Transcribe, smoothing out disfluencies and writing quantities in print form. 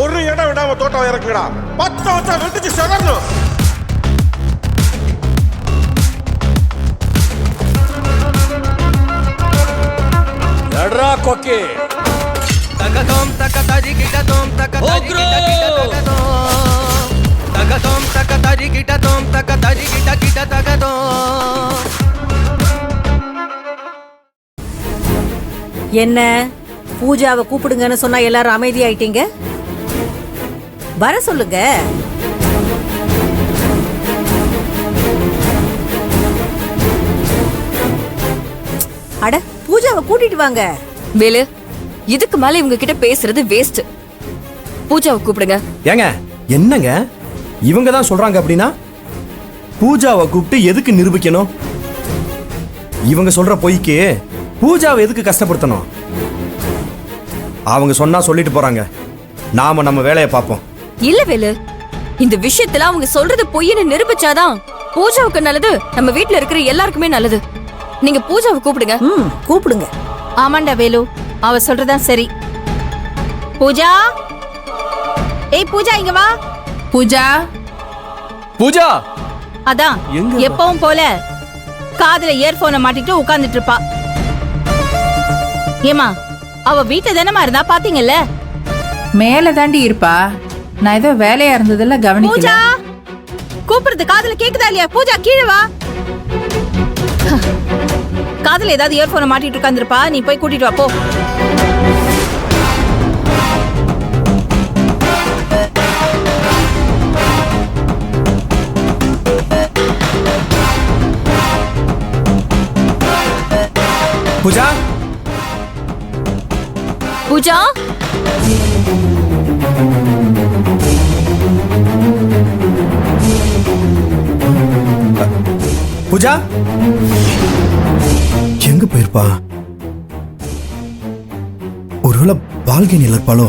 ஒரு இடம் விடாம தோட்டம் இறக்குடா. 10 வருஷம் வெட்டிச்சு செதறணும். எட்ரா கொக்கி. தகதோம் தகதரி கிடதோம் தகதரி கிடதோம். தகதோம் தகதரி கிடதோம் தகதரி கிட தகதோம். என்ன பூஜாவை கூப்பிடுங்கன்னு சொன்னா எல்லாரும் அமைதியாயிட்டீங்க? வர சொல்லுங்க. அட பூஜாவை கூட்டிட்டு வாங்க. வேலு, இதுக்கு மேல இவங்க கிட்ட பேசுறது வேஸ்ட். பூஜாவை கூப்பிடுங்க. ஏங்க என்னங்க இவங்க தான் சொல்றாங்க அப்படின்னா பூஜாவை கூப்பிட்டு எதுக்கு நிரூபிக்கணும்? இவங்க சொல்ற பொய்க்கு பூஜாவை எதுக்கு கஷ்டப்படுத்தணும்? அவங்க சொன்னா சொல்லிட்டு போறாங்க, நாம நம்ம வேலையை பார்ப்போம். இல்ல வேலு, இந்த விஷயத்துல அவங்க சொல்றது பொய்ன்னு நிரூபிச்சாதான் பூஜாவுக்கு நல்லது, நம்ம வீட்ல இருக்கிற எல்லாருக்குமே நல்லது. நீங்க பூஜாவை கூப்பிடுங்க. கூப்பிடுங்க. ஆமாண்டா வேலு, அவ சொல்றதான் சரி. பூஜா, ஏய் பூஜா இங்க வா. பூஜா பூஜா அதான் எப்பவும் போல காதுல இயர்போனை மாட்டிட்டு உட்கார்ந்துட்டு இருப்பா. ஏமா அவ வீட்டுல தானமா இருந்தா பாத்தீங்கல்ல? மேல தாண்டி இருப்பா. நான் ஏதோ வேலையா இருந்ததுல கவனிக்கல. பூஜா கூப்பிடுறது காதுல கேக்குதா இல்லையா? பூஜா கீழே வா. காதுல ஏதாவது இயர்போனை மாட்டிட்டு உட்கார்ந்துருப்பா, நீ போய் கூட்டிட்டு வா போ. பூஜா பூஜா பூஜா எங்க போயிருப்பா? ஒருவேளை பால்கனியில் இருப்பாளோ?